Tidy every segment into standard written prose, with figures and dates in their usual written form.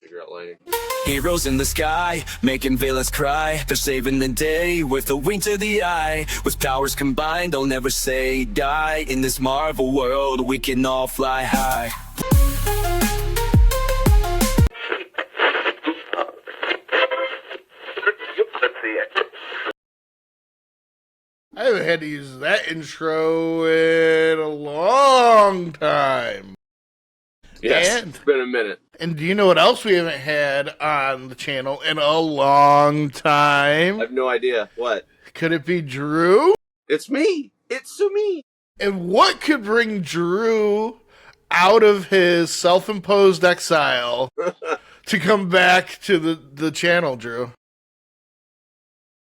Figure out lighting. Heroes in the sky, making villains cry. They're saving the day with a wink to the eye. With powers combined, they'll never say die. In this Marvel world, we can all fly high. I haven't had to use that intro in a long time. Yes, it's been a minute. And do you know what else we haven't had on the channel in a long time? I have no idea. What? Could it be Drew? It's me. It's me. And what could bring Drew out of his self-imposed exile to come back to the channel, Drew?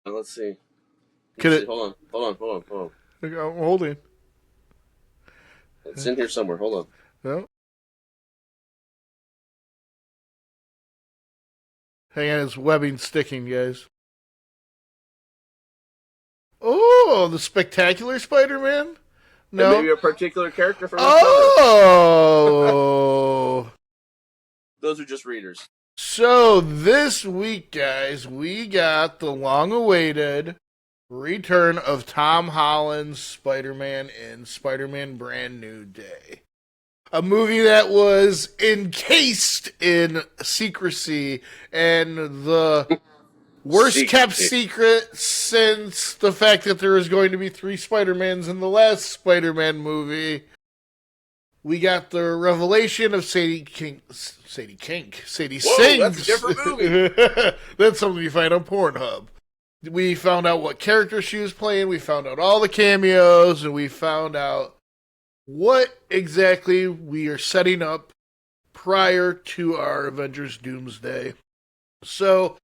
Let's see. Could it? Hold on. I'm holding. It's in here somewhere. Hold on. No. Hang on, his webbing's sticking, guys. Oh, the Spectacular Spider-Man? No. Maybe a particular character from the Oh! Those are just readers. So, this week, guys, we got the long-awaited return of Tom Holland's Spider-Man in Spider-Man Brand New Day. A movie that was encased in secrecy and the worst-kept secret since the fact that there was going to be 3 Spider-Mans in the last Spider-Man movie. We got the revelation of Sadie Sings. That's a different movie. That's something you find on Pornhub. We found out what character she was playing, we found out all the cameos, and we found out what exactly we are setting up prior to our Avengers Doomsday. So,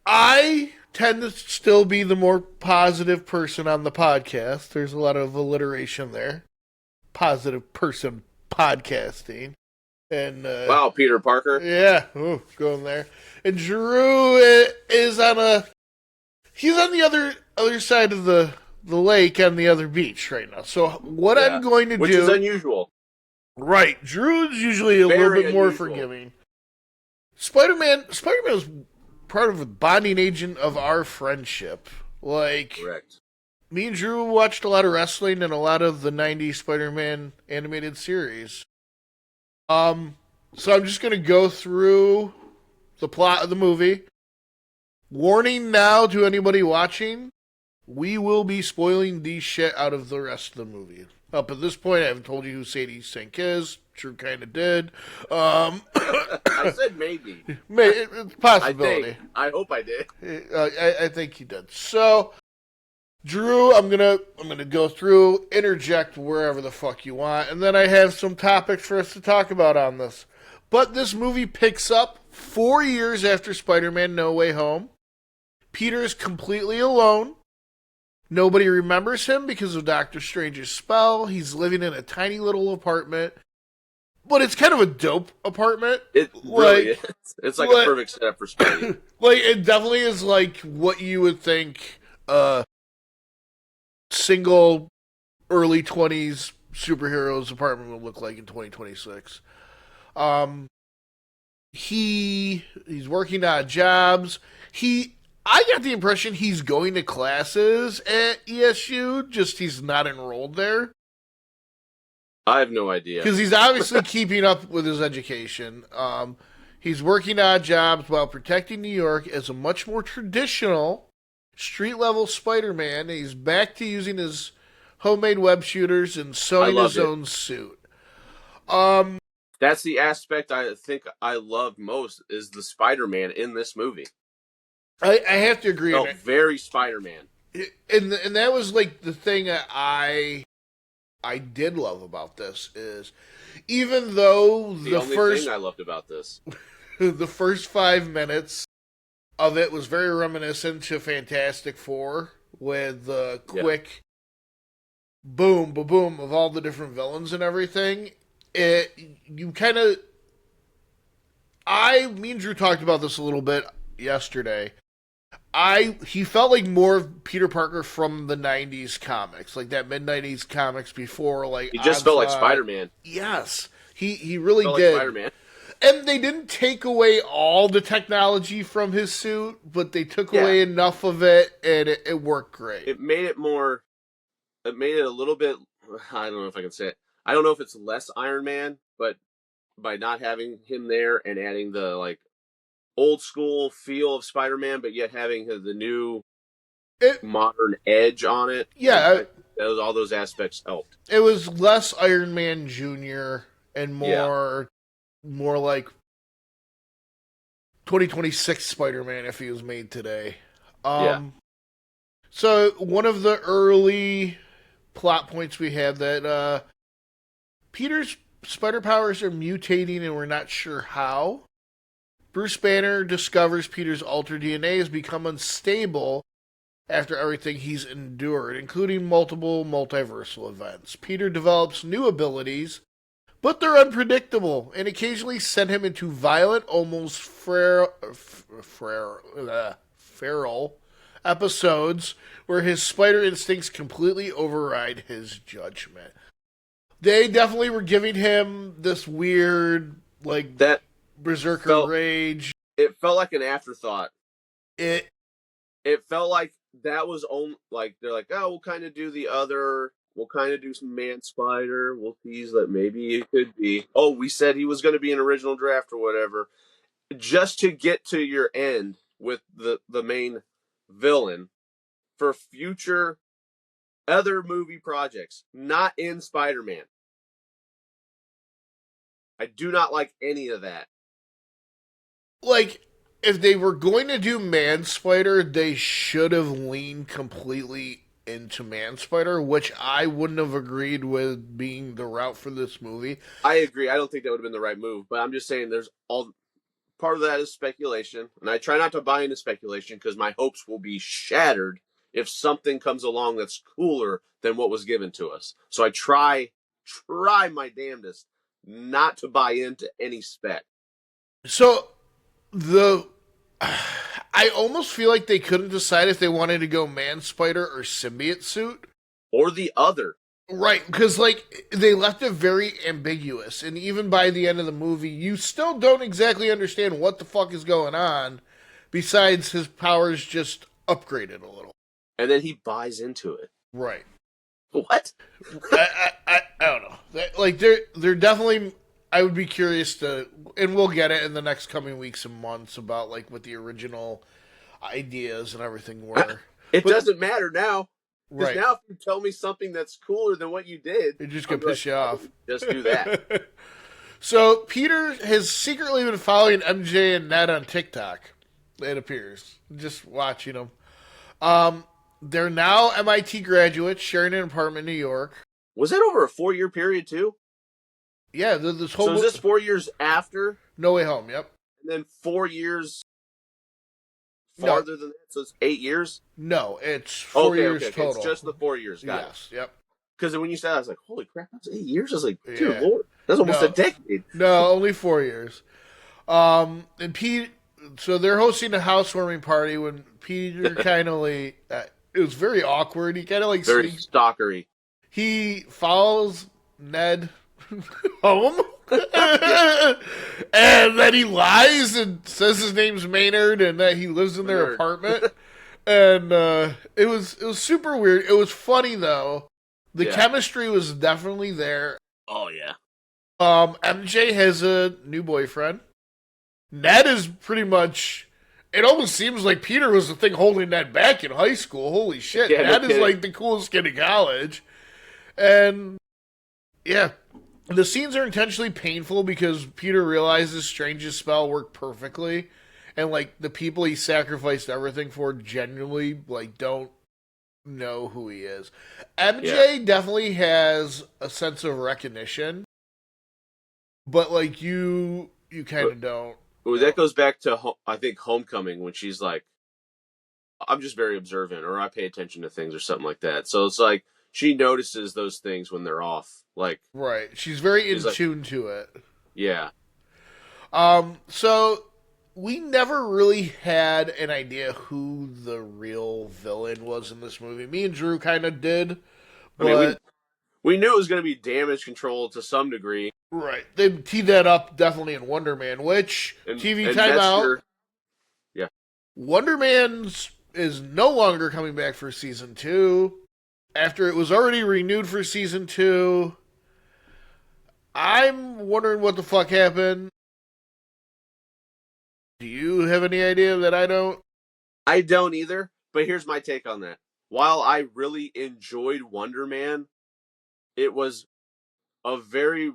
I tend to still be the more positive person on the podcast. There's a lot of alliteration there. Positive person podcasting. And wow, Peter Parker. Yeah, going there. And Drew is he's on the other side of the lake on the other beach right now. So what I'm going to do... Which is unusual. Right. Drew's usually a little bit more forgiving. Spider-Man was part of a bonding agent of our friendship. Correct. Me and Drew watched a lot of wrestling and a lot of the 90s Spider-Man animated series. So I'm just going to go through the plot of the movie. Warning now to anybody watching, we will be spoiling the shit out of the rest of the movie. Up at this point, I haven't told you who Sadie Sink is. Drew kind of did. I said maybe. It's a possibility. I hope I did. I think you did. So, Drew, I'm gonna go through, interject wherever the fuck you want, and then I have some topics for us to talk about on this. But this movie picks up 4 years after Spider-Man No Way Home. Peter is completely alone. Nobody remembers him because of Doctor Strange's spell. He's living in a tiny little apartment. But it's kind of a dope apartment. It really is. It's like a perfect setup for Spidey. It definitely is like what you would think single early 20s superheroes apartment would look like in 2026. He's working odd jobs. I got the impression he's going to classes at ESU, just he's not enrolled there. I have no idea. Because he's obviously keeping up with his education. He's working odd jobs while protecting New York as a much more traditional street-level Spider-Man. He's back to using his homemade web shooters and sewing his own suit. That's the aspect I think I love most, is the Spider-Man in this movie. I have to agree. Very Spider-Man. And that was like the thing that I did love about this is, even though the only thing I loved about this, the first 5 minutes of it was very reminiscent to Fantastic Four, with the quick boom, boom of all the different villains and everything. Me and Drew talked about this a little bit yesterday. He felt like more of Peter Parker from the 90s comics, like that mid-90s comics before, like... He just felt like Spider-Man. Yes, he really felt did. Like Spider-Man. And they didn't take away all the technology from his suit, but they took away enough of it, and it worked great. It made it more. It made it a little bit. I don't know if I can say it. I don't know if it's less Iron Man, but by not having him there and adding the like old school feel of Spider-Man, but yet having the new modern edge on it. Yeah, all those aspects helped. It was less Iron Man Jr. and more like 2026 Spider-Man if he was made today. So one of the early plot points we had that Peter's spider powers are mutating and we're not sure how. Bruce Banner discovers Peter's altered DNA has become unstable after everything he's endured, including multiple multiversal events. Peter develops new abilities, but they're unpredictable and occasionally send him into violent, almost feral episodes where his spider instincts completely override his judgment. They definitely were giving him this weird, like, that berserker rage. It felt like an afterthought. It felt like that was only, like, they're like, oh, we'll kind of do we'll kind of do some Man Spider. We'll tease that maybe it could be. Oh, we said he was going to be an original draft or whatever. Just to get to your end with the main villain for future other movie projects, not in Spider-Man. I do not like any of that. Like, if they were going to do Man Spider, they should have leaned completely into Man Spider, which I wouldn't have agreed with being the route for this movie. I agree. I don't think that would have been the right move, but I'm just saying there's all part of that is speculation, and I try not to buy into speculation because my hopes will be shattered if something comes along that's cooler than what was given to us. So I try my damnedest not to buy into any spec. So I almost feel like they couldn't decide if they wanted to go Man Spider or symbiote suit. Or the other. Right, because, like, they left it very ambiguous, and even by the end of the movie, you still don't exactly understand what the fuck is going on, besides his powers just upgraded a little. And then he buys into it. Right. What? I don't know. Like, they're definitely... I would be curious to... And we'll get it in the next coming weeks and months about, like, what the original ideas and everything were. But doesn't matter now. Because right. now if you tell me something that's cooler than what you did... It's just going to piss you off. Just do that. So, Peter has secretly been following MJ and Ned on TikTok, it appears. Just watching them. They're now MIT graduates sharing an apartment in New York. Was that over a 4-year period, too? Yeah, this whole... So is this 4 years after? No Way Home, yep. And then 4 years farther than that? So it's 8 years? No, it's 4 years total. It's just the 4 years. Got it. Yep. Because when you said that, I was like, holy crap, that's 8 years? I was like, dear Lord, that's almost a decade. No, only 4 years. And Pete... So they're hosting a housewarming party when Peter kind of like... it was very awkward. He kind of like... Very stalkery. He follows Ned home. And then he lies and says his name's Maynard and that he lives in their apartment. And it was super weird. It was funny though. The chemistry was definitely there. Oh yeah. MJ has a new boyfriend. Ned is pretty much... It almost seems like Peter was the thing holding Ned back in high school. Holy shit. Yeah, Ned is like the coolest kid in college. And yeah, the scenes are intentionally painful because Peter realizes Strange's spell worked perfectly. And like the people he sacrificed everything for genuinely like don't know who he is. MJ definitely has a sense of recognition. But like you kind of don't. Well, that goes back to, I think, Homecoming, when she's like, I'm just very observant, or I pay attention to things, or something like that. So it's like, she notices those things when they're off. Like, right. She's very in tune to it. Yeah. So, we never really had an idea who the real villain was in this movie. Me and Drew kind of did. But... I mean, we knew it was going to be damage control to some degree. Right. They teed that up definitely in Wonder Man, which, TV And timeout, Metzger, yeah, Wonder Man's is no longer coming back for season 2. After it was already renewed for season 2, I'm wondering what the fuck happened. Do you have any idea that I don't? I don't either. But here's my take on that. While I really enjoyed Wonder Man, it was a very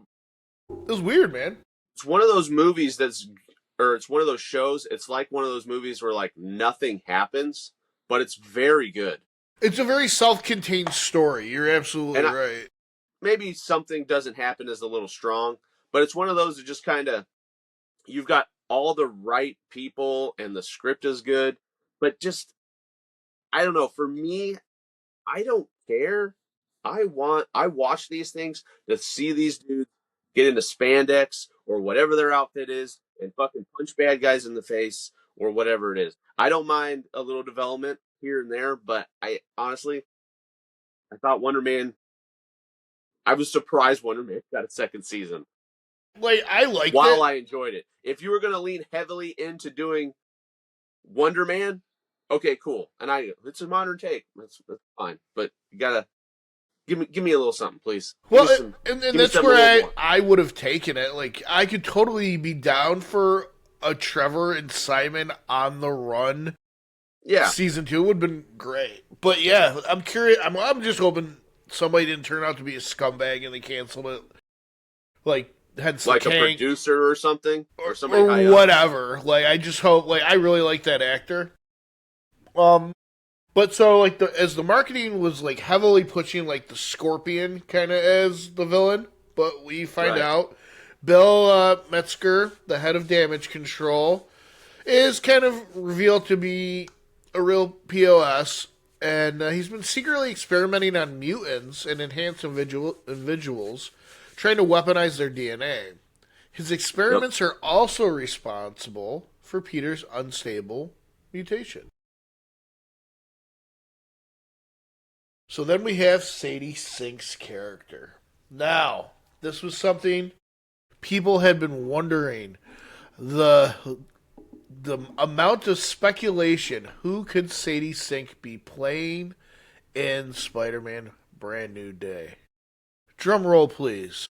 It was weird, man. it's one of those movies it's one of those shows. It's like one of those movies where like nothing happens, but it's very good. It's a very self-contained story. You're absolutely right. Maybe something doesn't happen is a little strong, but it's one of those that just kind of you've got all the right people and the script is good, but just I don't know. For me, I don't care. I watch these things to see these dudes get into spandex or whatever their outfit is and fucking punch bad guys in the face or whatever it is. I don't mind a little development here and there, but I honestly I thought Wonder Man I was surprised Wonder Man got a second season. Like, I liked While it. I enjoyed it. If you were gonna lean heavily into doing Wonder Man, okay, cool. And it's a modern take. That's fine. But you gotta give me a little something, please. Well, Give me and that's something a where little more. I would have taken it. Like, I could totally be down for a Trevor and Simon on the run. Yeah. Season 2 would have been great. But yeah, I'm curious. I'm just hoping somebody didn't turn out to be a scumbag and they canceled it. Like, hence Like the a tank, producer or something? Or somebody high or up. whatever. Like, I just hope, like, I really like that actor. But so, like, as the marketing was, like, heavily pushing, like, the Scorpion kind of as the villain, but we find out Bill Metzger, the head of damage control, is kind of revealed to be a real POS, and he's been secretly experimenting on mutants and enhanced individuals, trying to weaponize their DNA. His experiments are also responsible for Peter's unstable mutation. So then we have Sadie Sink's character. Now, this was something people had been wondering. The amount of speculation, who could Sadie Sink be playing in Spider-Man Brand New Day? Drum roll, please.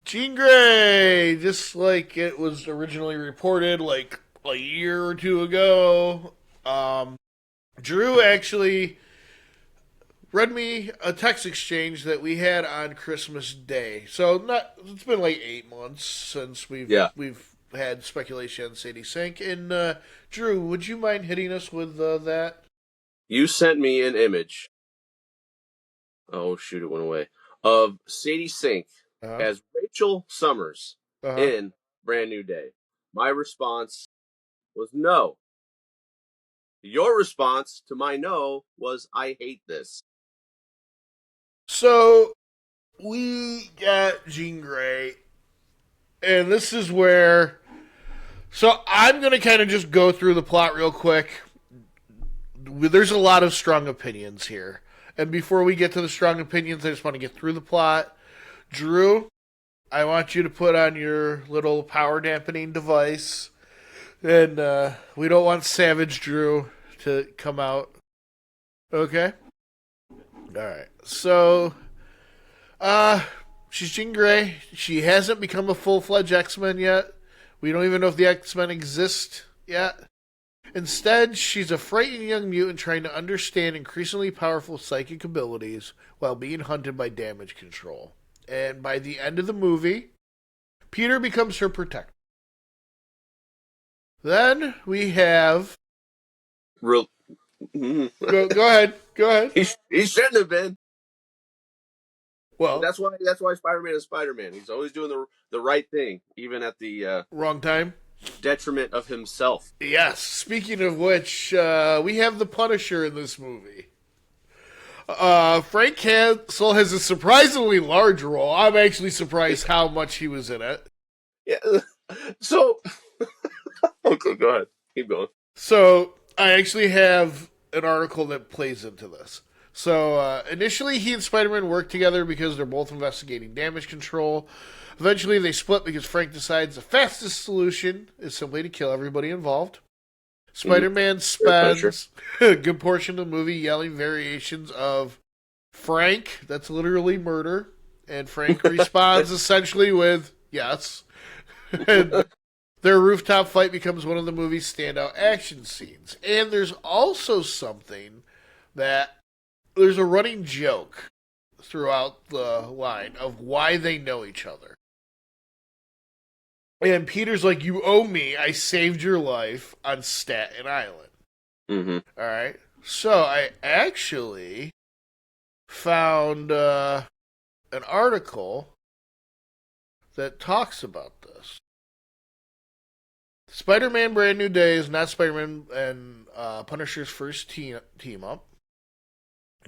Jean Grey, just like it was originally reported, like a year or two ago. Drew actually read me a text exchange that we had on Christmas Day. So it's been like 8 months since we've had speculation on Sadie Sink. And Drew, would you mind hitting us with that? You sent me an image. Oh shoot, it went away. Of Sadie Sink as Rachel Summers in Brand New Day. My response was no. Your response to my no was I hate this. So we got Jean Grey, and this is where. So I'm going to kind of just go through the plot real quick. There's a lot of strong opinions here. And before we get to the strong opinions, I just want to get through the plot. Drew, I want you to put on your little power dampening device. And we don't want Savage Drew to come out. Okay? Alright. So, she's Jean Grey. She hasn't become a full-fledged X-Men yet. We don't even know if the X-Men exist yet. Instead, she's a frightened young mutant trying to understand increasingly powerful psychic abilities while being hunted by damage control. And by the end of the movie, Peter becomes her protector. Then we have... Go ahead. Go ahead. He shouldn't have been. Well, that's why Spider-Man is Spider-Man. He's always doing the right thing, even at the wrong time, detriment of himself. Yes. Speaking of which, we have the Punisher in this movie. Frank Castle has a surprisingly large role. I'm actually surprised how much he was in it. Yeah. So, okay, go ahead. Keep going. So, I actually have an article that plays into this. So initially, he and Spider-Man work together because they're both investigating damage control. Eventually, they split because Frank decides the fastest solution is simply to kill everybody involved. Spider-Man spends a good portion of the movie yelling variations of Frank, that's literally murder, and Frank responds essentially with yes. And their rooftop fight becomes one of the movie's standout action scenes. And there's also something that there's a running joke throughout the line of why they know each other. And Peter's like, you owe me, I saved your life on Staten Island. Mm-hmm. All right. So I actually found an article that talks about this. Spider-Man Brand New Day is not Spider-Man and Punisher's first team up.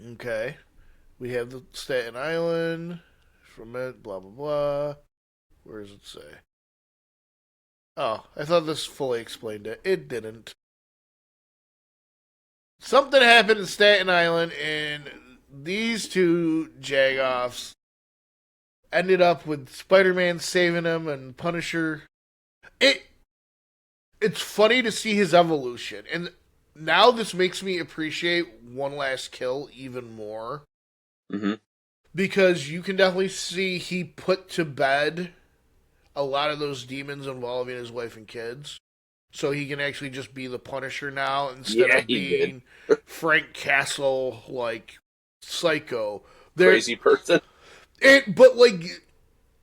Okay. We have the Staten Island from it, blah, blah, blah. Where does it say? Oh, I thought this fully explained it. It didn't. Something happened in Staten Island, and these two jagoffs ended up with Spider-Man saving him and Punisher. It's funny to see his evolution, and now this makes me appreciate One Last Kill even more. Mm-hmm. Because you can definitely see he put to bed a lot of those demons involving his wife and kids. So he can actually just be the Punisher now instead of being Frank Castle, like, psycho. Crazy person. But, like,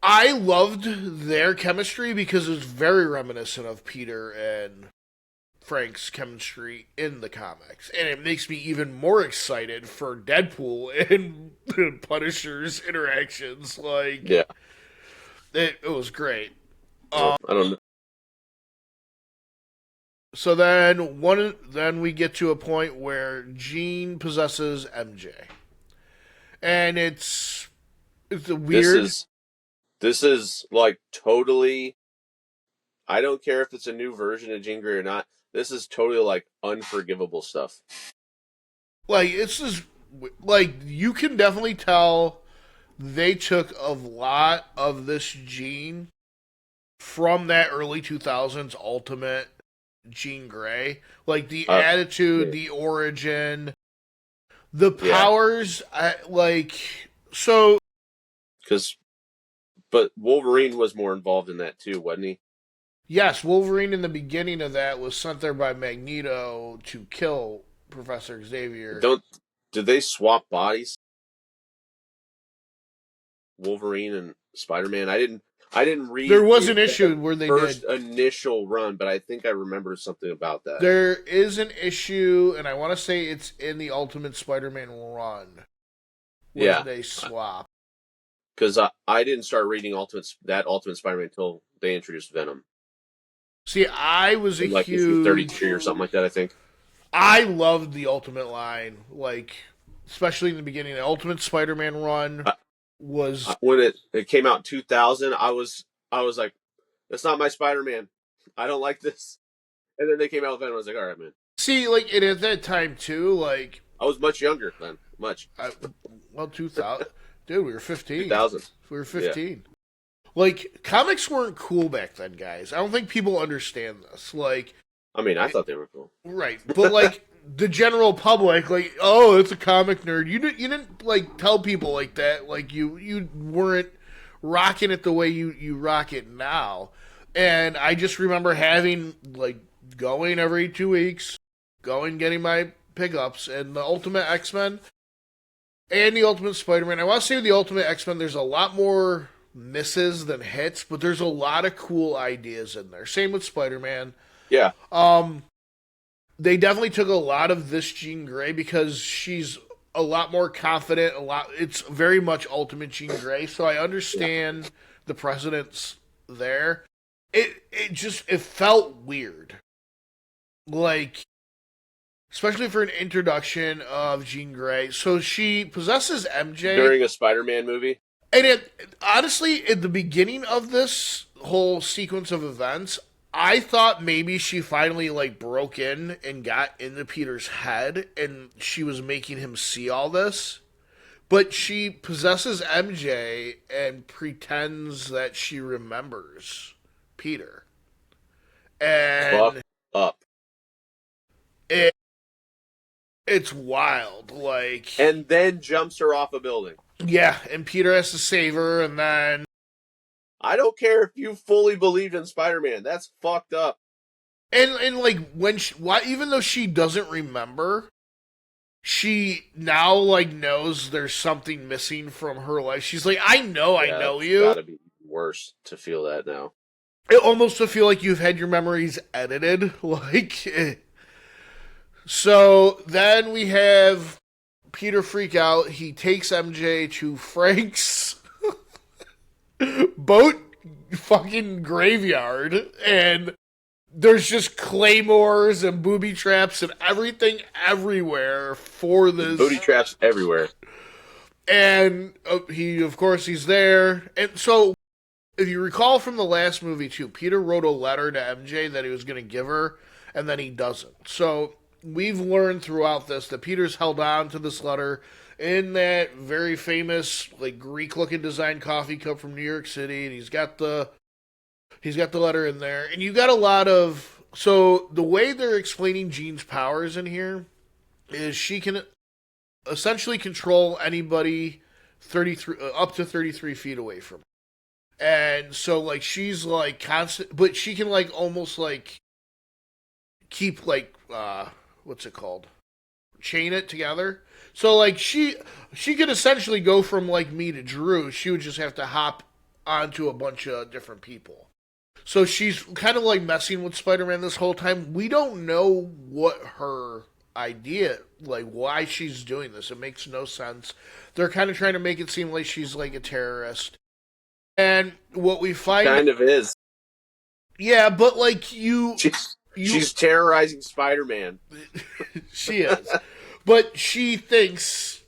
I loved their chemistry because it was very reminiscent of Peter and Frank's chemistry in the comics. And it makes me even more excited for Deadpool and Punisher's interactions. Like, yeah. It was great. I don't know. So then we get to a point where Jean possesses MJ. And it's a weird... This is like totally... I don't care if it's a new version of Jean Grey or not. This is totally like unforgivable stuff. Like, it's just... Like, you can definitely tell they took a lot of this Jean from that early 2000s Ultimate Jean Grey. Like, the attitude, the origin, the powers, so... But Wolverine was more involved in that too, wasn't he? Yes, Wolverine in the beginning of that was sent there by Magneto to kill Professor Xavier. Did they swap bodies? Wolverine and Spider-Man? I didn't read. There was an issue where they first initial run, but I think I remember something about that. There is an issue, and I want to say it's in the Ultimate Spider-Man run where they swap. Because I didn't start reading Ultimate Spider-Man until they introduced Venom. See, I was a like huge... 33 or something like that, I think. I loved the Ultimate line, like, especially in the beginning. The Ultimate Spider-Man run was... When it came out in 2000, I was like, that's not my Spider-Man. I don't like this. And then they came out with Venom, I was like, all right, man. See, like, and at that time, too, like... I was much younger then. Much. 2000... Dude, we were 15. 2000. We were 15. Yeah. Like, comics weren't cool back then, guys. I don't think people understand this. Like... I mean, I thought they were cool. Right. But, like, the general public, like, oh, it's a comic nerd. You didn't like, tell people like that. Like, you weren't rocking it the way you rock it now. And I just remember having, like, going every 2 weeks, getting my pickups, and the Ultimate X-Men and the Ultimate Spider-Man. I want to say with the Ultimate X-Men, there's a lot more misses than hits, but there's a lot of cool ideas in there. Same with Spider-Man. Yeah. They definitely took a lot of this Jean Grey because she's a lot more confident. It's very much Ultimate Jean Grey, so I understand the precedence there. It felt weird, like, especially for an introduction of Jean Grey. So she possesses MJ during a Spider-Man movie, and honestly, at the beginning of this whole sequence of events, I thought maybe she finally like broke in and got into Peter's head and she was making him see all this. But she possesses MJ and pretends that she remembers Peter. Fuck And up. it it's wild. Like, And then jumps her off a building. yeah, and Peter has to save her, and then I don't care if you fully believed in Spider-Man. That's fucked up. and like when she, why even though she doesn't remember, she now like knows there's something missing from her life. She's like, I know It's you. gotta be worse to feel that now. It almost to feel like you've had your memories edited. Like, so then we have Peter freak out. He takes MJ to Frank's boat fucking graveyard, and there's just claymores and booby traps and everything everywhere for this. Booty traps everywhere. And of course, he's there. And so, if you recall from the last movie too, Peter wrote a letter to MJ that he was going to give her, and then he doesn't. So we've learned throughout this that Peter's held on to this letter in that very famous, like, Greek-looking design coffee cup from New York City, and he's got the letter in there. And you got a lot of, so the way they're explaining Jean's powers in here is she can essentially control anybody 33 up to 33 feet away from her. And so, like, she's, like, constant, but she can, like, almost, like, keep, like, what's it called? Chain it together. So, like, she could essentially go from, like, me to Drew. She would just have to hop onto a bunch of different people. So she's kind of, like, messing with Spider-Man this whole time. We don't know what her idea, like, why she's doing this. It makes no sense. They're kind of trying to make it seem like she's, like, a terrorist. And what we find... Kind of is. Yeah, but, like, She's terrorizing Spider-Man. She is. But she thinks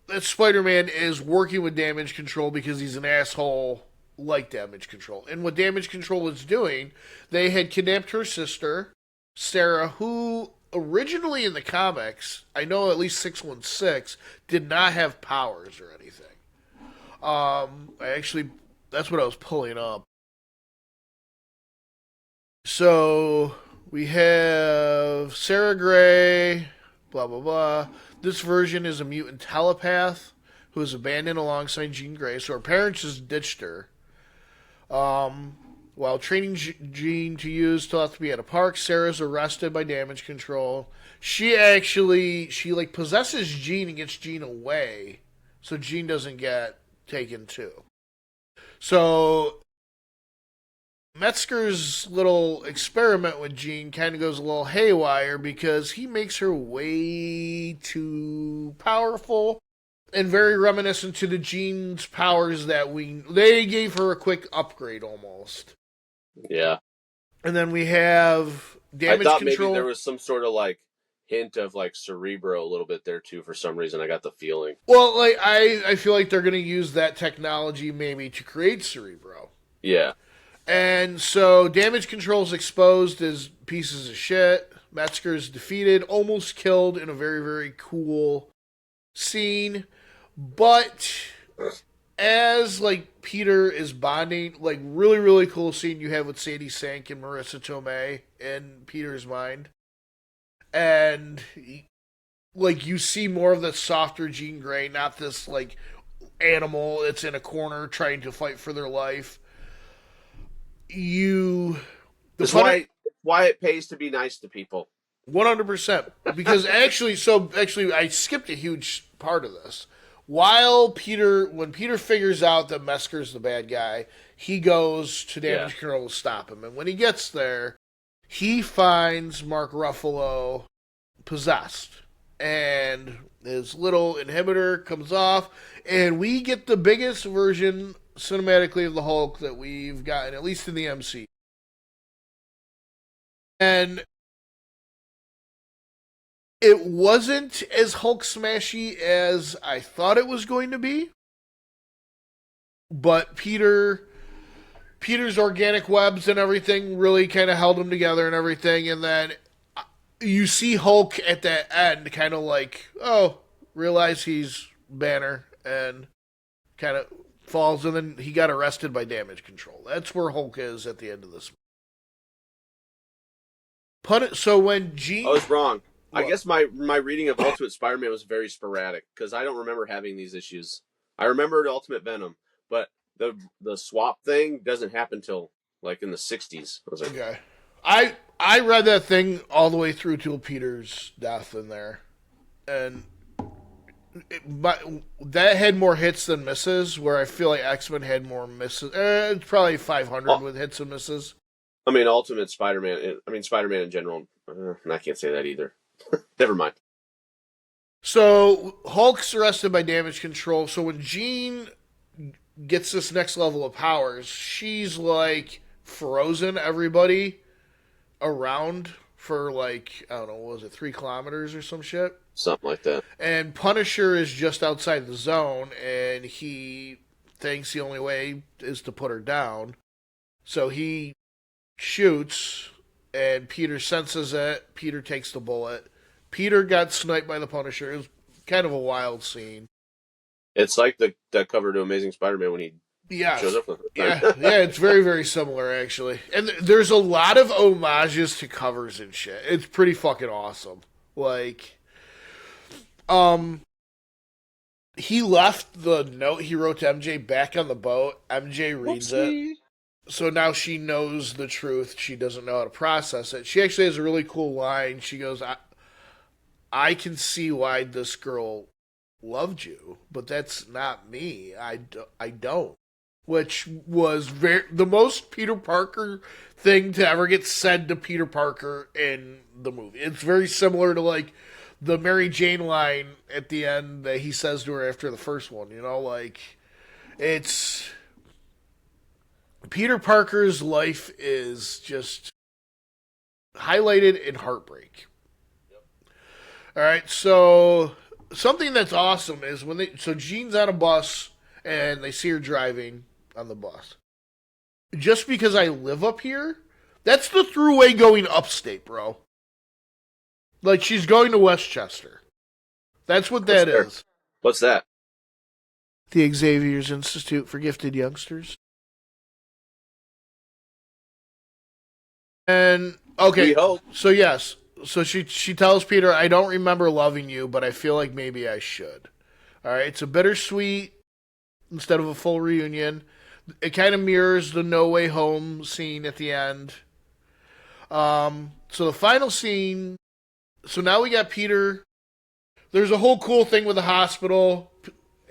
that Spider-Man is working with Damage Control because he's an asshole like Damage Control. And what Damage Control is doing, they had kidnapped her sister, Sarah, who originally in the comics, I know at least 616, did not have powers or anything. That's what I was pulling up. So we have Sarah Gray, blah, blah, blah. This version is a mutant telepath who is abandoned alongside Jean Grey. So her parents just ditched her. While training Jean to use telepathy at a park, Sarah's arrested by Damage Control. She like possesses Jean and gets Jean away, so Jean doesn't get taken too. So Metzger's little experiment with Jean kind of goes a little haywire because he makes her way too powerful and very reminiscent to the Jean's powers that they gave her a quick upgrade almost. Yeah. And then we have Damage I thought Control. maybe there was some sort of like hint of like Cerebro a little bit there too for some reason. I got the feeling. Well, like I feel like they're going to use that technology maybe to create Cerebro. Yeah. And so Damage Control's exposed as pieces of shit. Metzger's defeated, almost killed in a very, very cool scene. But as like Peter is bonding, like really, really cool scene you have with Sadie Sink and Marissa Tomei in Peter's mind. And like you see more of the softer Jean Grey, not this like animal that's in a corner trying to fight for their life. That's why it pays to be nice to people. 100%. Because actually, I skipped a huge part of this. When Peter figures out that Mesker's the bad guy, he goes to Damage Control to stop him. And when he gets there, he finds Mark Ruffalo possessed. And his little inhibitor comes off, and we get the biggest version cinematically of the Hulk that we've gotten, at least in the MCU. And it wasn't as Hulk smashy as I thought it was going to be. But Peter Peter's organic webs and everything really kind of held him together and everything. And then you see Hulk at the end kind of like, oh, realize he's Banner and kind of falls. And then he got arrested by damage control. That's where Hulk is at the end of this. So when Jean... I was wrong. What? I guess my reading of Ultimate Spider-Man was very sporadic because I don't remember having these issues. I remembered Ultimate Venom, but the swap thing doesn't happen till like in the 60s. I was like, okay. I read that thing all the way through till Peter's death in there, and that had more hits than misses. Where I feel like X-Men had more misses. It's probably 500 with hits and misses. I mean, Ultimate Spider-Man. I mean, Spider-Man in general. I can't say that either. Never mind. So Hulk's arrested by damage control. So when Jean gets this next level of powers, she's like frozen everybody around for like, I don't know, what was it, 3 kilometers or some shit? Something like that. And Punisher is just outside the zone, and he thinks the only way is to put her down. So he shoots, and Peter senses it. Peter takes the bullet. Peter got sniped by the Punisher. It was kind of a wild scene. It's like that cover to Amazing Spider-Man when he shows up with it. Yeah, it's very, very similar, actually. And there's a lot of homages to covers and shit. It's pretty fucking awesome. Like, he left the note he wrote to MJ back on the boat. MJ reads it. So now she knows the truth. She doesn't know how to process it. She actually has a really cool line. She goes, I can see why this girl loved you, but that's not me. I don't. Which was the most Peter Parker thing to ever get said to Peter Parker in the movie. It's very similar to like the Mary Jane line at the end that he says to her after the first one. You know, like it's Peter Parker's life is just highlighted in heartbreak. All right, so something that's awesome is so Jean's on a bus and they see her driving on the bus. Just because I live up here, that's the throughway going upstate, bro. Like she's going to Westchester. That's what that is. What's that? The Xavier's Institute for Gifted Youngsters. And okay, We hope. So yes. So she tells Peter, I don't remember loving you, but I feel like maybe I should. All right, it's a bittersweet instead of a full reunion. It kind of mirrors the No Way Home scene at the end. So the final scene, so now we got Peter. There's a whole cool thing with the hospital,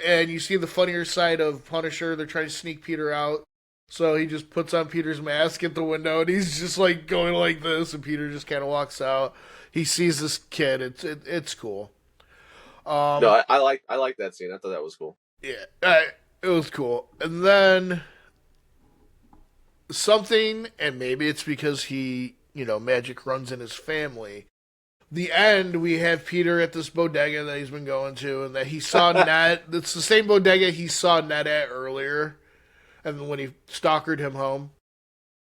and you see the funnier side of Punisher. They're trying to sneak Peter out. So he just puts on Peter's mask at the window, and he's just like going like this, and Peter just kind of walks out. He sees this kid. It's cool. No, I like that scene. I thought that was cool. Yeah, it was cool. And then something, and maybe it's because he, magic runs in his family. The end, we have Peter at this bodega that he's been going to, and that he saw Ned. It's the same bodega he saw Ned at earlier. And when he stalkered him home.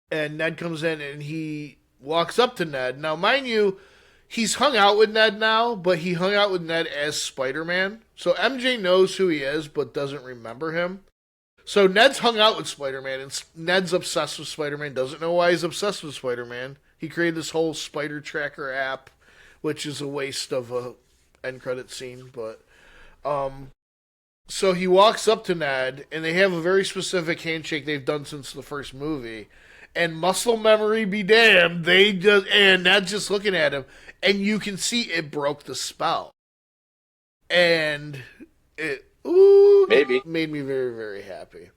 And Ned comes in and he walks up to Ned. Now, mind you, he's hung out with Ned now, but he hung out with Ned as Spider-Man. So MJ knows who he is, but doesn't remember him. So Ned's hung out with Spider-Man, and Ned's obsessed with Spider-Man, doesn't know why he's obsessed with Spider-Man. He created this whole Spider Tracker app, which is a waste of a end credit scene, but so he walks up to Ned, and they have a very specific handshake they've done since the first movie. And muscle memory be damned, and Ned's just looking at him, and you can see it broke the spell. And it Maybe made me very, very happy.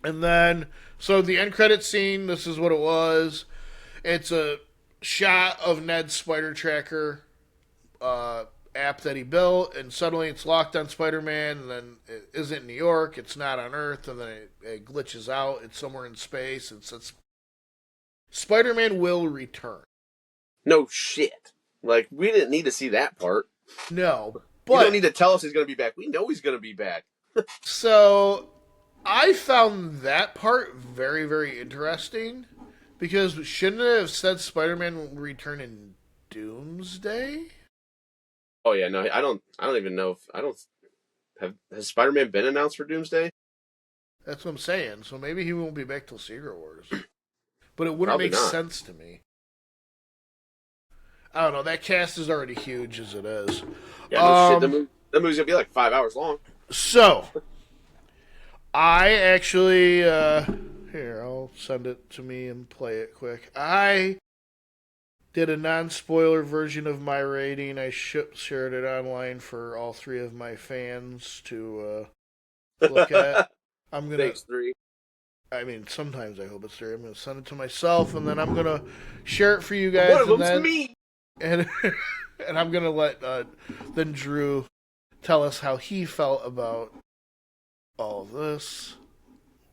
And then, so the end credit scene, this is what it was. It's a shot of Ned's Spider Tracker app that he built, and suddenly it's locked on Spider-Man, and then it isn't in New York, it's not on Earth, and then it glitches out, it's somewhere in space, and says Spider-Man will return. No shit. Like, we didn't need to see that part. No, but you don't need to tell us he's going to be back. We know he's going to be back. So I found that part very, very interesting because shouldn't it have said Spider-Man will return in Doomsday? Oh yeah, no, I don't even know if I don't has Spider-Man been announced for Doomsday? That's what I'm saying. So maybe he won't be back till Secret Wars. But it wouldn't Probably make not. sense to me. I don't know. That cast is already huge as it is. Yeah, no shit. Um, The movie's gonna be like 5 hours long. so I actually here I'll send it to me and play it quick. I did a non-spoiler version of my rating. I shared it online for all three of my fans to look at. I'm gonna. Thanks, three. I mean, sometimes I hope it's three. I'm gonna send it to myself, and then I'm gonna share it for you One guys, of and them's then me. and and I'm gonna let then Drew tell us how he felt about all of this.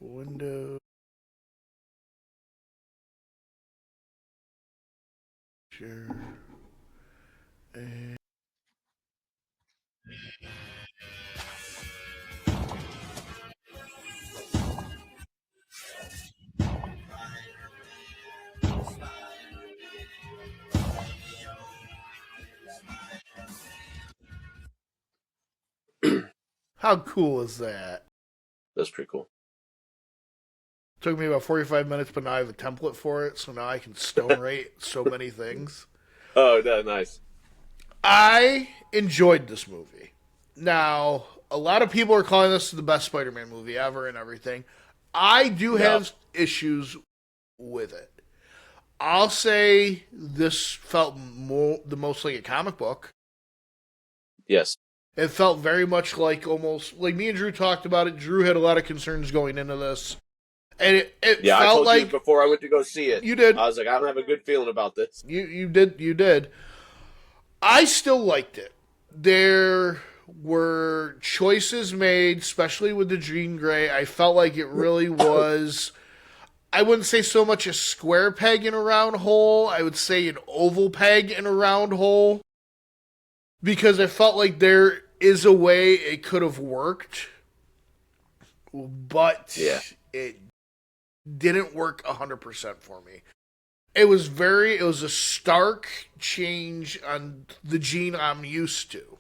Window. Share. And how cool is that? That's pretty cool. Took me about 45 minutes, but now I have a template for it, so now I can stone rate so many things. Oh, that's nice. I enjoyed this movie. Now, a lot of people are calling this the best Spider-Man movie ever and everything. I do Yeah. have issues with it. I'll say this felt the most like a comic book. Yes. It felt very much like almost like me and Drew talked about it. Drew had a lot of concerns going into this, and it Yeah, I felt told like you before I went to go see it. you did. I was like, I don't have a good feeling about this. You did. I still liked it. There were choices made, especially with the Jean Grey. I felt like it really was. I wouldn't say so much a square peg in a round hole. I would say an oval peg in a round hole. Because I felt like there is a way it could have worked, but Yeah. it didn't work 100% for me. It was a stark change on the Gene I'm used to.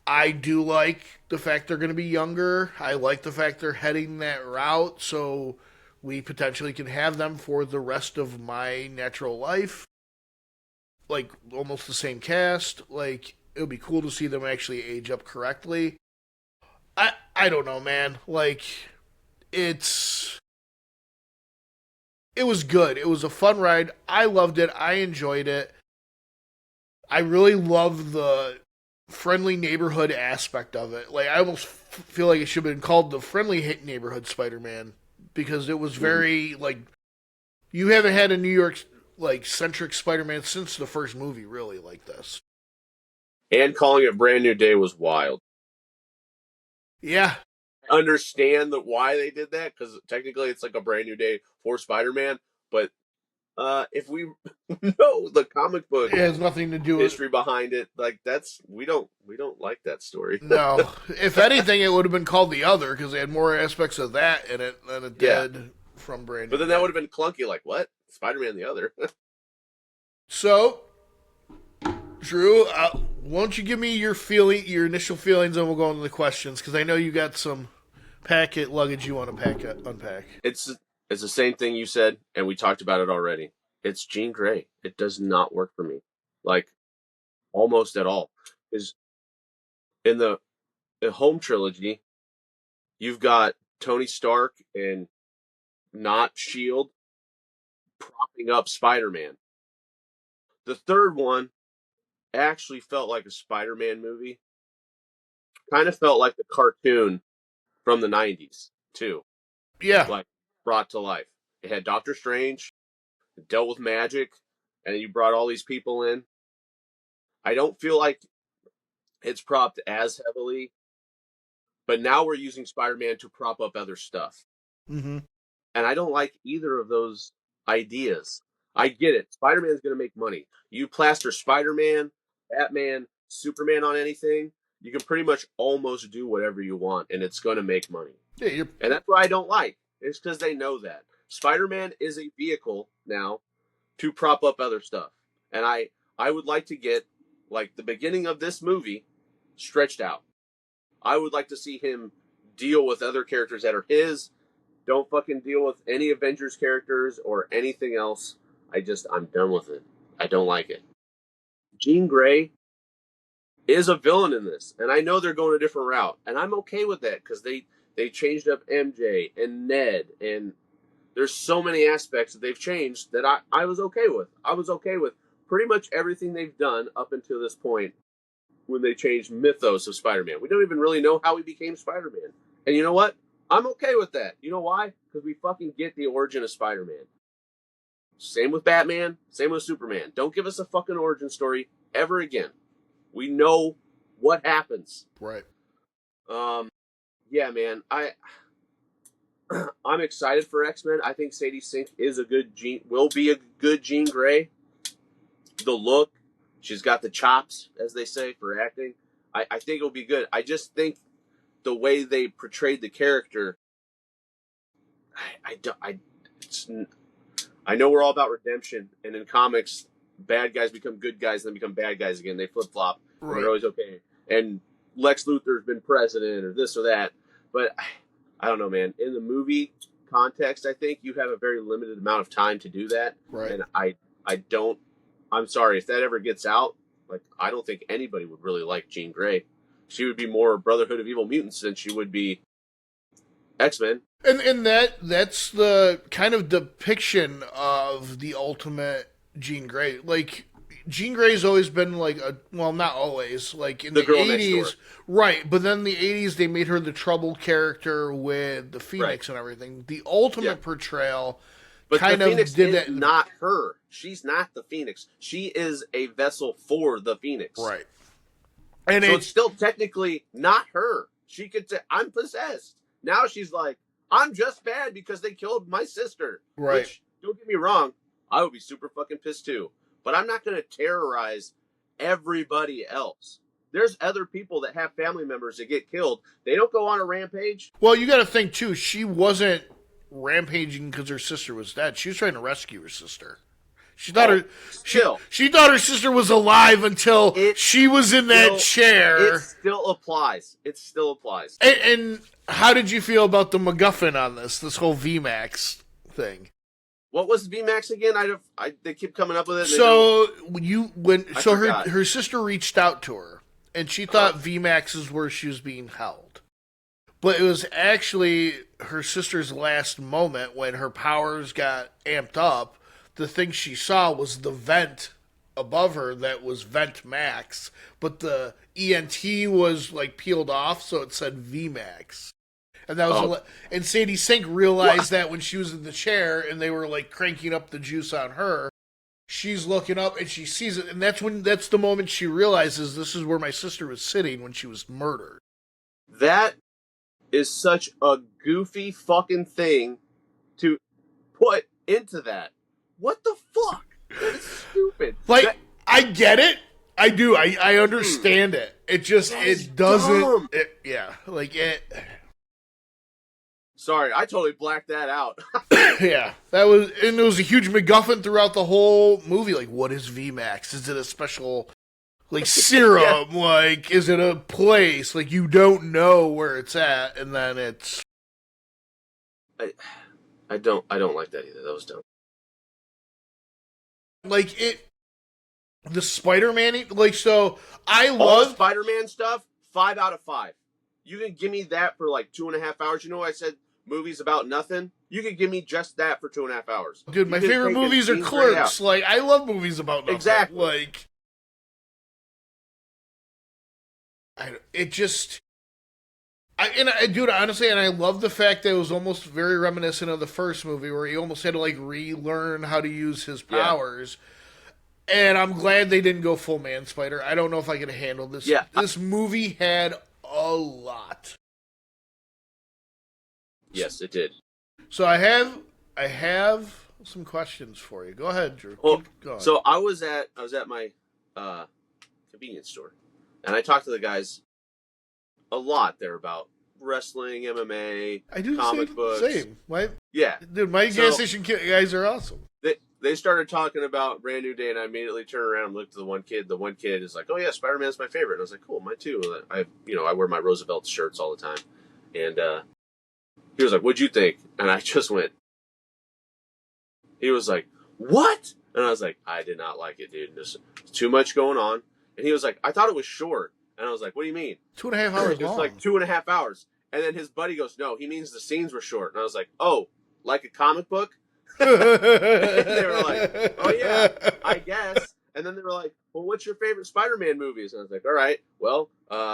I do like the fact they're going to be younger. I like the fact they're heading that route, so we potentially can have them for the rest of my natural life. Like, almost the same cast. Like, it would be cool to see them actually age up correctly. I don't know, man. Like, it was good. It was a fun ride. I loved it. I enjoyed it. I really love the friendly neighborhood aspect of it. Like, I almost feel like it should have been called the friendly neighborhood Spider-Man because it was very like you haven't had a New York like centric Spider-Man since the first movie, really, like this. And calling it Brand New Day was wild. Yeah, I understand why they did that, because technically it's like a brand new day for Spider-Man, but if we know the comic book it has nothing to do with history behind it, like we don't like that story. no. If anything, it would have been called the Other because it had more aspects of that in it than it Yeah. did from Brand New But then Day. that would have been clunky, like what? Spider-Man the Other. So, Drew, why don't you give me your initial feelings, and we'll go into the questions because I know you got some packet luggage you want to unpack. It's the same thing you said, and we talked about it already. It's Jean Grey. It does not work for me, like almost at all. Is in the home trilogy, you've got Tony Stark and not Shield propping up Spider-Man. The third one actually felt like a Spider-Man movie. Kind of felt like the cartoon from the 90s, too. Yeah, Like, brought to life. It had Doctor Strange, it dealt with magic, and you brought all these people in. I don't feel like it's propped as heavily, but now we're using Spider-Man to prop up other stuff. mm-hmm. And I don't like either of those ideas. I get it. Spider-Man's going to make money. You plaster Spider-Man, Batman, Superman on anything, you can pretty much almost do whatever you want, and it's going to make money. Yeah, and that's what I don't like. It's because they know that Spider-Man is a vehicle now to prop up other stuff, and I would like to get like the beginning of this movie stretched out. I would like to see him deal with other characters that are his. Don't fucking deal with any Avengers characters or anything else. I'm done with it. I don't like it. Jean Grey is a villain in this, and I know they're going a different route, and I'm okay with that because they changed up MJ and Ned, and there's so many aspects that they've changed that I was okay with. I was okay with pretty much everything they've done up until this point when they changed mythos of Spider-Man. We don't even really know how he became Spider-Man. And you know what? I'm okay with that. You know why? Because we fucking get the origin of Spider-Man. Same with Batman, same with Superman. Don't give us a fucking origin story ever again. We know what happens. Right. Yeah, man. I'm excited for X-Men. I think Sadie Sink will be a good Jean Grey. The look, she's got the chops, as they say, for acting. I think it'll be good. I just think the way they portrayed the character, I know we're all about redemption, and in comics, bad guys become good guys and then become bad guys again. They flip-flop, right. And they're always okay. And Lex Luthor's been president or this or that, but I don't know, man. In the movie context, I think you have a very limited amount of time to do that, right. And I'm sorry, if that ever gets out, like, I don't think anybody would really like Jean Grey. She would be more Brotherhood of Evil Mutants than she would be X-Men. And that's the kind of depiction of the ultimate Jean Grey. Like, Jean Grey's always been like not always, like in the 80s. Right, but then in the 80s they made her the troubled character with the Phoenix, right, and everything. The ultimate portrayal but kind the of Phoenix did is that. Not her. She's not the Phoenix. She is a vessel for the Phoenix. Right. And so it's still technically not her. She could say, I'm possessed. Now she's like, I'm just bad because they killed my sister. Right. Which, don't get me wrong, I would be super fucking pissed too. But I'm not going to terrorize everybody else. There's other people that have family members that get killed. They don't go on a rampage. Well, you got to think too, she wasn't rampaging because her sister was dead. She was trying to rescue her sister. She thought she thought her sister was alive until she was in that chair. It still applies. And how did you feel about the MacGuffin on this whole VMAX thing? What was VMAX again? They keep coming up with it. So her sister reached out to her, and she thought VMAX is where she was being held, but it was actually her sister's last moment when her powers got amped up. The thing she saw was the vent above her that was Vent Max, but the ENT was like peeled off, so it said VMAX. And that was and Sadie Sink realized that when she was in the chair and they were like cranking up the juice on her. She's looking up and she sees it, and that's the moment she realizes this is where my sister was sitting when she was murdered. That is such a goofy fucking thing to put into that. What the fuck? That is stupid. Like, I get it. I do. I understand it. It just, it doesn't. Sorry, I totally blacked that out. Yeah. That was, and it was a huge MacGuffin throughout the whole movie. Like, what is VMAX? Is it a special, like, serum? Yeah. Like, is it a place? Like, you don't know where it's at, and then it's. I don't like that either. That was dumb. Like, the Spider-Man, like, so, I love... All the Spider-Man stuff, 5 out of 5. You can give me that for, like, 2.5 hours. You know I said movies about nothing? You can give me just that for 2.5 hours. Dude, my favorite movies are Clerks. Like, I love movies about nothing. Exactly. Like, it just... Dude, honestly, and I love the fact that it was almost very reminiscent of the first movie where he almost had to, like, relearn how to use his powers. Yeah. And I'm glad they didn't go full Man Spider. I don't know if I could have handled this. Yeah. This movie had a lot. Yes, it did. So I have some questions for you. Go ahead, Drew. Well, so I was at my convenience store, and I talked to the guys a lot there about wrestling, MMA, I do comic books. Same. Yeah. Dude, my gas station guys are awesome. They started talking about Brand New Day, and I immediately turned around and looked at the one kid. The one kid is like, "Oh yeah, Spider-Man's my favorite." And I was like, "Cool, mine too." I wear my Roosevelt shirts all the time, and he was like, "What'd you think?" And I just went. He was like, "What?" And I was like, "I did not like it, dude. There's too much going on." And he was like, "I thought it was short." And I was like, "What do you mean?" 2.5 hours It was long. like 2.5 hours. And then his buddy goes, "No, he means the scenes were short." And I was like, "Oh, like a comic book?" And they were like, "Oh yeah, I guess." And then they were like, "Well, what's your favorite Spider-Man movies?" And I was like, "All right, well,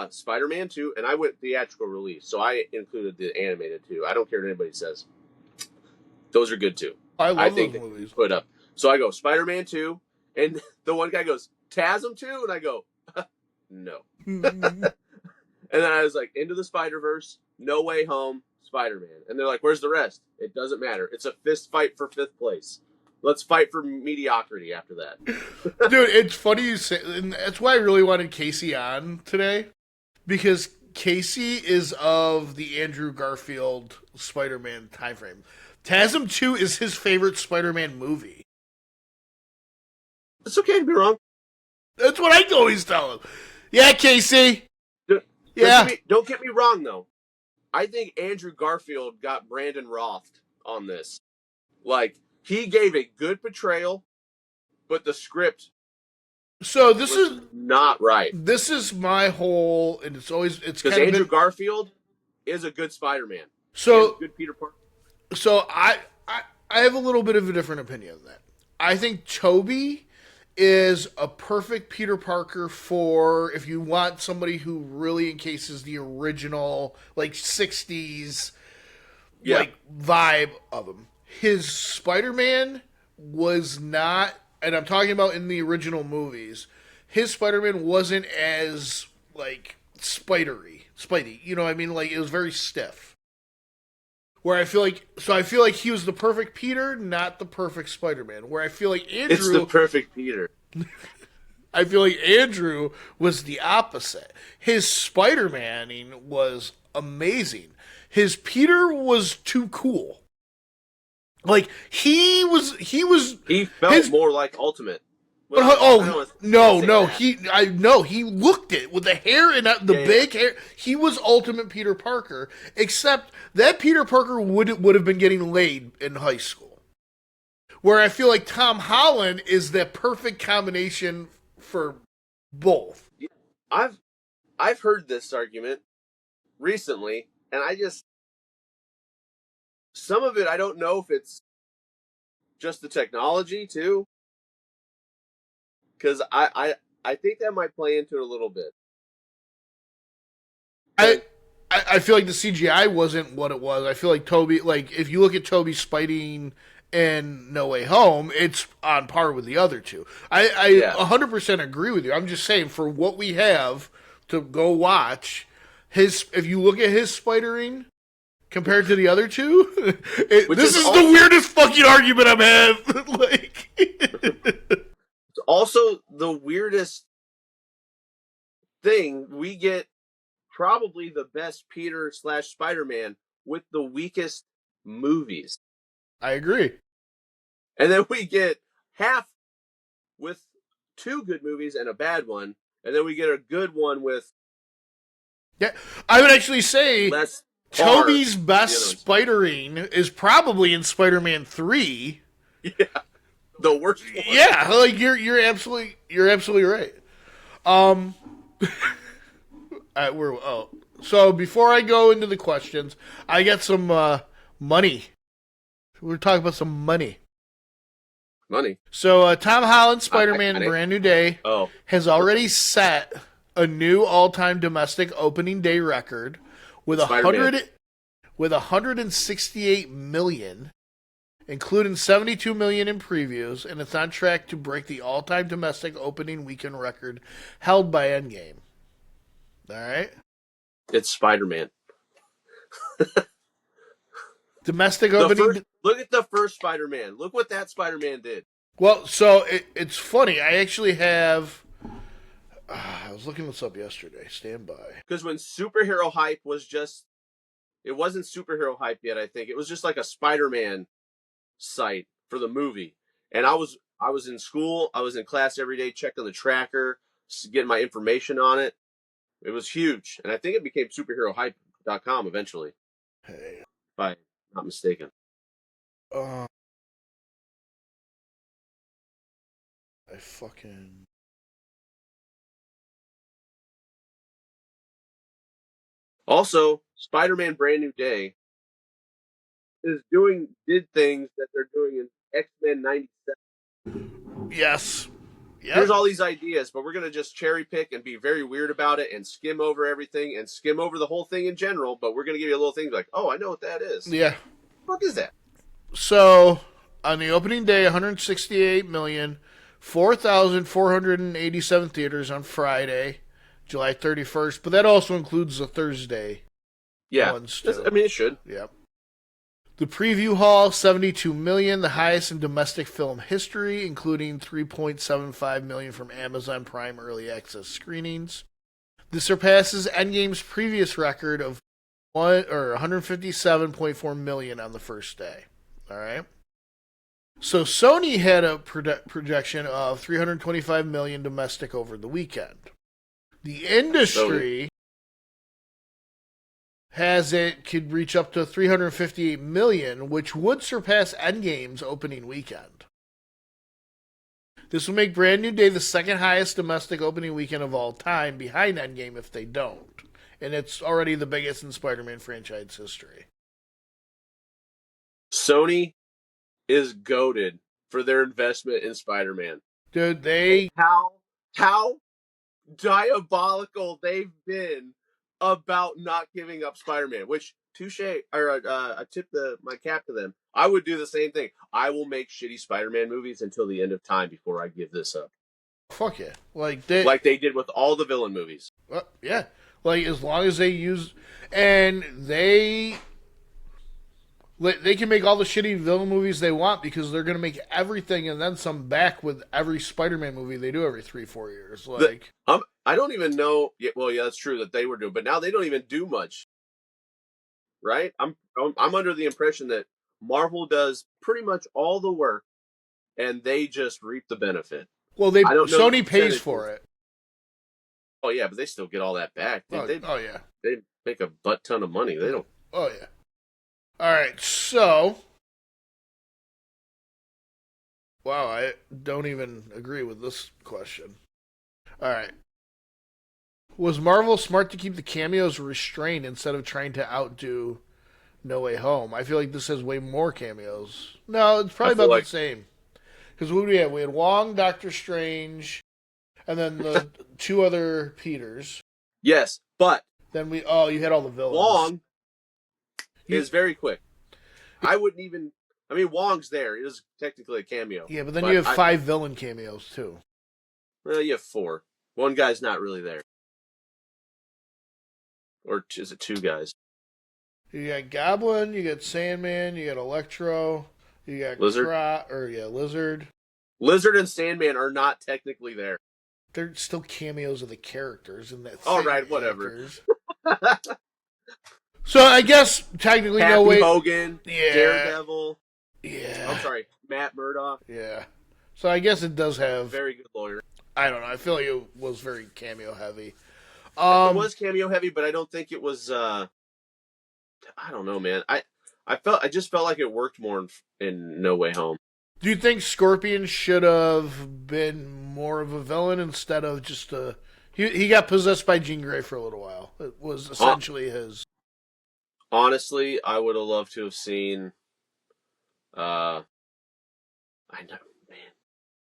Spider-Man 2." And I went theatrical release, so I included the animated too. I don't care what anybody says. Those are good too. I love think those movies. Put up. So I go Spider-Man 2, and the one guy goes TASM 2, and I go no. And then I was like, Into the Spider-Verse, No Way Home, Spider-Man. And they're like, where's the rest? It doesn't matter. It's a fist fight for 5th place. Let's fight for mediocrity after that. Dude, it's funny you say, and that's why I really wanted Casey on today, because Casey is of the Andrew Garfield Spider-Man time frame. TASM 2 is his favorite Spider-Man movie. It's okay to be wrong. That's what I always tell him. Yeah, Casey. Don't get me wrong, though. I think Andrew Garfield got Brandon Roth on this. Like, he gave a good portrayal, but the script this is not right. This is my whole, and it's because Andrew Garfield is a good Spider-Man. So good Peter Parker. So I have a little bit of a different opinion on that. I think Tobey is a perfect Peter Parker for if you want somebody who really encases the original, like, 60s like vibe of him. His Spider-Man was not, and I'm talking about in the original movies, his Spider-Man wasn't as, like, Spidey. You know what I mean? Like, it was very stiff. Where I feel like he was the perfect Peter, not the perfect Spider-Man. Where I feel like Andrew... It's the perfect Peter. I feel like Andrew was the opposite. His Spider-Man was amazing. His Peter was too cool. Like, he felt more like Ultimate. Well, no. He looked it with the hair and the big hair. He was Ultimate Peter Parker, except that Peter Parker would have been getting laid in high school. Where I feel like Tom Holland is the perfect combination for both. I've heard this argument recently, and some of it I don't know if it's just the technology too. Because I think that might play into it a little bit. I feel like the CGI wasn't what it was. I feel like Tobey, like, if you look at Tobey Spidey in No Way Home, it's on par with the other two. I 100% agree with you. I'm just saying, for what we have to go watch, if you look at his Spidering compared to the other two, this is the weirdest fucking argument I'm having. Like... It's also the weirdest thing. We get probably the best Peter / Spider-Man with the weakest movies. I agree. And then we get half with 2 good movies and a bad one. And then we get a good one with... Yeah, I would actually say Tobey's best Spidering is probably in Spider-Man 3. Yeah. The worst one. Yeah, like you're absolutely right. So before I go into the questions, I got some money. We're talking about some money. Money. So Tom Holland Spider-Man Brand New Day has already set a new all-time domestic opening day record with 168 million. Including 72 million in previews, and it's on track to break the all-time domestic opening weekend record held by Endgame. All right? It's Spider-Man. Domestic opening... Look at the first Spider-Man. Look what that Spider-Man did. Well, so it's funny. I actually have... I was looking this up yesterday. Stand by. Because when superhero hype was just It wasn't superhero hype yet. I think it was just like a Spider-Man site for the movie. And I was in school. I was in class every day, checking the tracker, getting my information on it. It was huge, and I think it became superherohype.com eventually. Hey. If I'm not mistaken. I fucking... Also, Spider-Man Brand New Day did things that they're doing in X-Men 97. Yes. Yep. Here's all these ideas, but we're going to just cherry pick and be very weird about it and skim over everything and skim over the whole thing in general, but we're going to give you a little thing like, oh, I know what that is. Yeah. What is that? So, on the opening day, 168 million, 4,487 theaters on Friday, July 31st, but that also includes the Thursday ones too. I mean, it should. Yep. The preview haul, 72 million, the highest in domestic film history, including 3.75 million from Amazon Prime Early Access screenings. This surpasses Endgame's previous record of 157.4 million on the first day. All right. So Sony had a projection of 325 million domestic over the weekend. The industry has it could reach up to 358 million, which would surpass Endgame's opening weekend. This will make Brand New Day the second highest domestic opening weekend of all time, behind Endgame if they don't. And it's already the biggest in Spider-Man franchise history. Sony is goated for their investment in Spider-Man. Dude, how diabolical they've been about not giving up Spider-Man, which I tip my cap to them. I would do the same thing. I will make shitty Spider-Man movies until the end of time before I give this up. Fuck yeah. Like they did with all the villain movies. Yeah. Like, as long as they use... And they can make all the shitty villain movies they want because they're going to make everything and then some back with every Spider-Man movie they do every 3-4 years. Like... I don't even know. Well, yeah, that's true that they were doing, but now they don't even do much, right? I'm under the impression that Marvel does pretty much all the work, and they just reap the benefit. Well, Sony pays for it. Oh yeah, but they still get all that back. Oh yeah, they make a butt ton of money. They don't. Oh yeah. All right, so. Wow, I don't even agree with this question. All right. Was Marvel smart to keep the cameos restrained instead of trying to outdo No Way Home? I feel like this has way more cameos. No, it's probably about the same. Because what do we have? We had Wong, Doctor Strange, and then the two other Peters. Yes, but then you had all the villains. Wong is very quick. I wouldn't even. I mean, Wong's there. It is technically a cameo. Yeah, but then you have 5 villain cameos too. Well, you have 4. One guy's not really there. Or is it 2 guys? You got Goblin, you got Sandman, you got Electro, you got Lizard. Lizard. Lizard and Sandman are not technically there. They're still cameos of the characters in that. All right, whatever. So I guess technically Happy No Way Hogan, Daredevil. Yeah. I'm sorry, Matt Murdock. Yeah. So I guess it does have very good lawyer. I don't know. I feel like it was very cameo heavy. It was cameo heavy, but I don't think it was. I don't know, man. I just felt like it worked more in No Way Home. Do you think Scorpion should have been more of a villain instead of just a? He got possessed by Jean Grey for a little while. It was essentially his. Honestly, I would have loved to have seen. I know.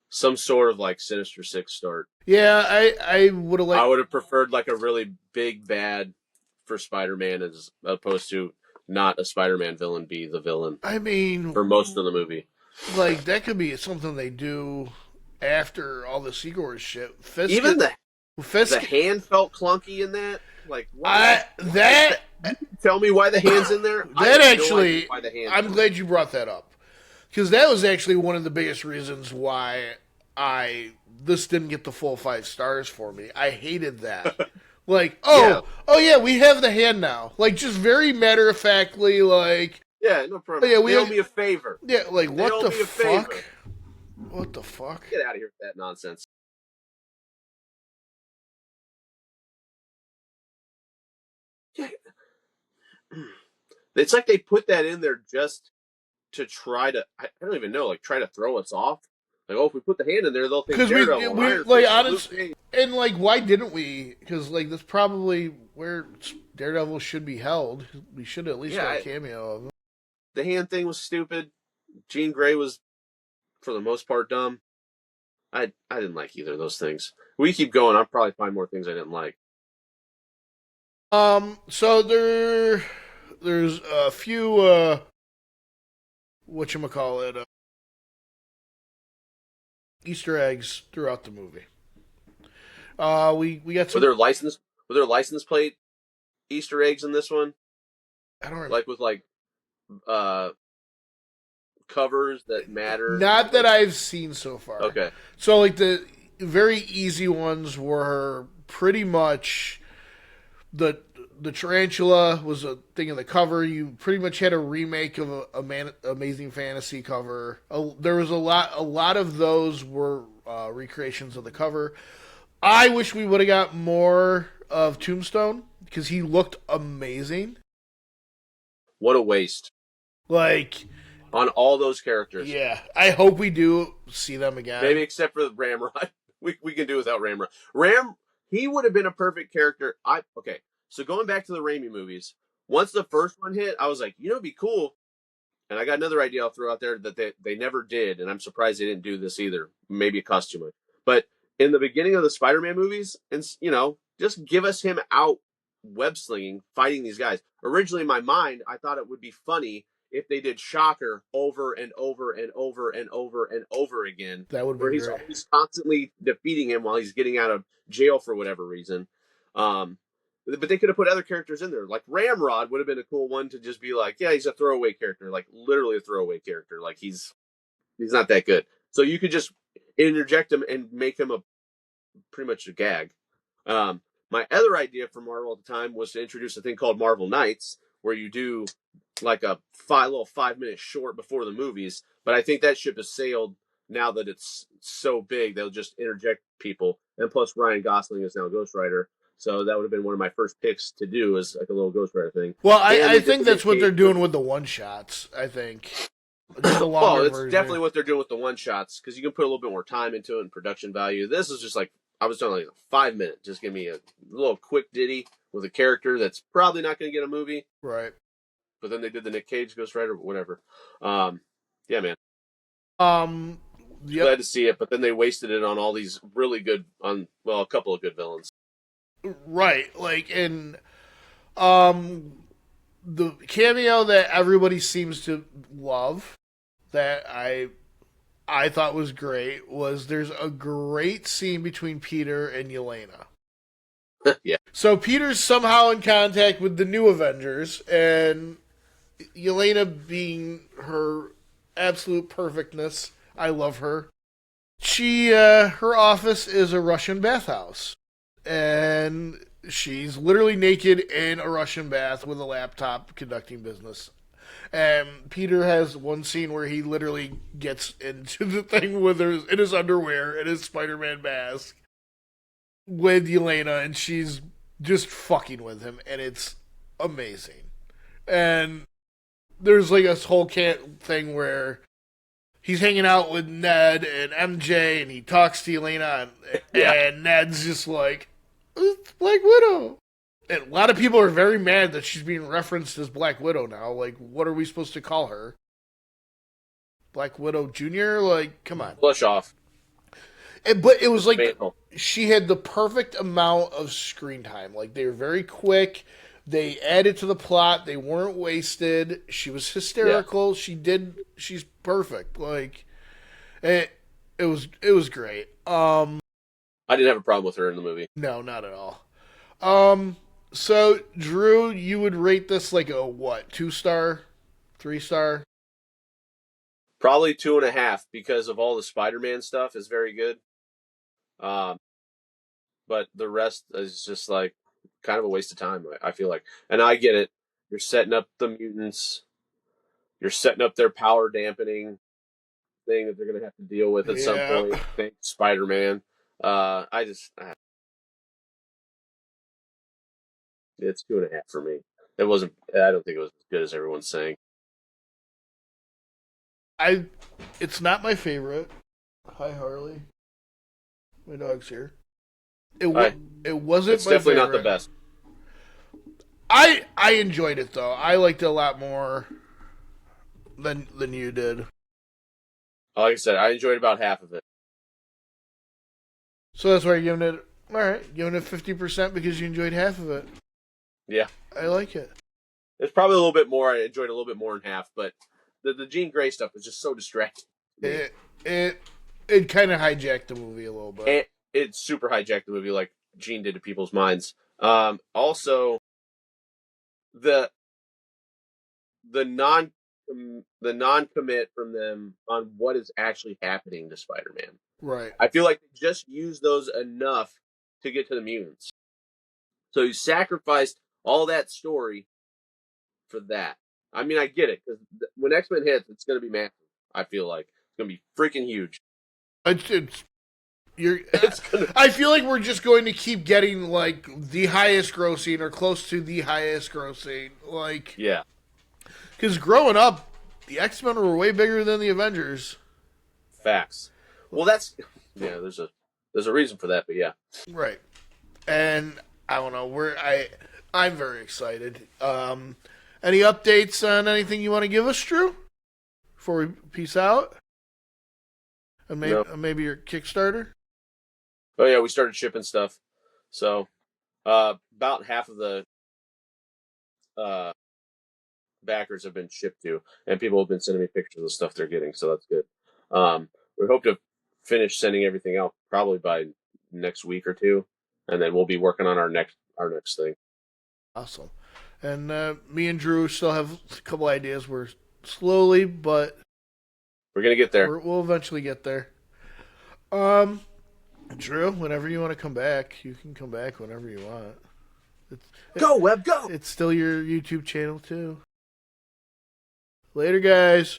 Some sort of like Sinister Six start. Yeah, I would have liked. I would have preferred like a really big bad for Spider-Man as opposed to not a Spider-Man villain be the villain. I mean, for most of the movie, like that could be something they do after all the Igor shit. Even the hand felt clunky in that. Like tell me why the hand's in there. That actually, I'm glad you brought that up. Because that was actually one of the biggest reasons why this didn't get the full 5 stars for me. I hated that. Like, Yeah. oh yeah, we have the hand now. Like, just very matter of factly, like, Yeah, no problem. yeah, They owe me a favor. yeah, like, They what owe the me a fuck? favor. What the fuck? Get out of here with that nonsense. Yeah. It's like they put that in there just to try to, I don't even know, like try to throw us off. Like, oh, if we put the hand in there, they'll think Because Daredevil, we Iron like Fist, honest, Luke Cage. and like, why didn't we? Because like, that's probably where Daredevil should be held. We should at least get a cameo of him. The hand thing was stupid. Jean Grey was, for the most part, dumb. I didn't like either of those things. We keep going, I'll probably find more things I didn't like. So there's a few whatchamacallit, Easter eggs throughout the movie. We got some. Were there license plate Easter eggs in this one? I don't remember. Like with covers that matter. Not that I've seen so far. Okay. So like the very easy ones were pretty much the tarantula was a thing in the cover. You pretty much had a remake of Amazing Fantasy cover. There was a lot of those were recreations of the cover. I wish we would have got more of Tombstone because he looked amazing. What a waste. Like, on all those characters. Yeah, I hope we do see them again. Maybe except for Ramrod. We can do without Ramrod. He would have been a perfect character. Okay, so going back to the Raimi movies, once the first one hit, I was like, it'd be cool. And I got another idea I'll throw out there that they never did, and I'm surprised they didn't do this either. Maybe it cost too much. But in the beginning of the Spider-Man movies, and just give us him out web-slinging, fighting these guys. Originally, in my mind, I thought it would be funny if they did Shocker over and over and over and over and over again. That would be where he's always constantly defeating him while he's getting out of jail for whatever reason. But they could have put other characters in there. Like Ramrod would have been a cool one to just be like, yeah, he's a throwaway character, like literally a throwaway character. Like he's not that good. So you could just interject him and make him pretty much a gag. My other idea for Marvel at the time was to introduce a thing called Marvel Nights, where you do like a little 5-minute short before the movies. But I think that ship has sailed now that it's so big. They'll just interject people. And plus Ryan Gosling is now Ghost Rider. So that would have been one of my first picks to do, is like a little Ghost Rider thing. Well, I think that's what they're doing with the one-shots, I think. Just the longer it's definitely what they're doing with the one-shots, because you can put a little bit more time into it and production value. This is just like, I was doing like a 5-minute. Just give me a little quick ditty with a character that's probably not going to get a movie. Right. But then they did the Nick Cage Ghost Rider, whatever. Yeah, man. Yep. Glad to see it, but then they wasted it on all these really good, a couple of good villains. Right, like, and the cameo that everybody seems to love, that I thought was great, was there's a great scene between Peter and Yelena. Yeah. So Peter's somehow in contact with the new Avengers, and Yelena, being her absolute perfectness, I love her. She, her office is a Russian bathhouse. And she's literally naked in a Russian bath with a laptop conducting business. And Peter has one scene where he literally gets into the thing in his underwear and his Spider-Man mask with Yelena, and she's just fucking with him, and it's amazing. And there's like this whole thing where he's hanging out with Ned and MJ, and he talks to Yelena, and Ned's just like, it's Black Widow. And a lot of people are very mad that she's being referenced as Black Widow now. Like, what are we supposed to call her? Black Widow Jr.? Like, come on. Blush off. But it was like, she had the perfect amount of screen time. Like, they were very quick. They added to the plot. They weren't wasted. She was hysterical. Yeah. She's perfect. Like, it was great. I didn't have a problem with her in the movie. No, not at all. So, Drew, you would rate this like a what? 2-star? 3-star? Probably 2.5, because of all the Spider-Man stuff is very good. But the rest is just like, kind of a waste of time. I feel like, and I get it. You're setting up the mutants. You're setting up their power dampening thing that they're going to have to deal with at some point. Thanks, Spider-Man. It's 2.5 for me. It wasn't. I don't think it was as good as everyone's saying. It's not my favorite. Hi, Harley. My dog's here. It wasn't. It's definitely not the best. I enjoyed it though. I liked it a lot more than you did. Like I said, I enjoyed about half of it. So that's why you're giving it. All right, giving it 50% because you enjoyed half of it. Yeah, I like it. It's probably a little bit more. I enjoyed a little bit more in half, but the Jean Grey stuff was just so distracting. It kind of hijacked the movie a little bit. It super hijacked the movie like Jean did to people's minds. Also, the non-commit from them on what is actually happening to Spider-Man. Right. I feel like they just used those enough to get to the mutants. So you sacrificed all that story for that. I mean, I get it, because when X-Men hits, it's going to be massive. I feel like it's going to be freaking huge. I feel like we're just going to keep getting like the highest grossing or close to the highest grossing. Like, yeah, because growing up, the X-Men were way bigger than the Avengers. Facts. Well, there's a reason for that, but yeah, right. And I don't know. I'm very excited. Any updates on anything you want to give us, Drew? Before we peace out, and maybe your Kickstarter. Oh yeah, we started shipping stuff. So about half of the backers have been shipped to, and people have been sending me pictures of the stuff they're getting. So that's good. We hope to finish sending everything out probably by next week or two, and then we'll be working on our next thing. Awesome. And me and Drew still have a couple ideas. We're slowly, but we're gonna get there. We'll eventually get there. Drew, whenever you want to come back, you can come back whenever you want. Go, Webb, go! It's still your YouTube channel, too. Later, guys.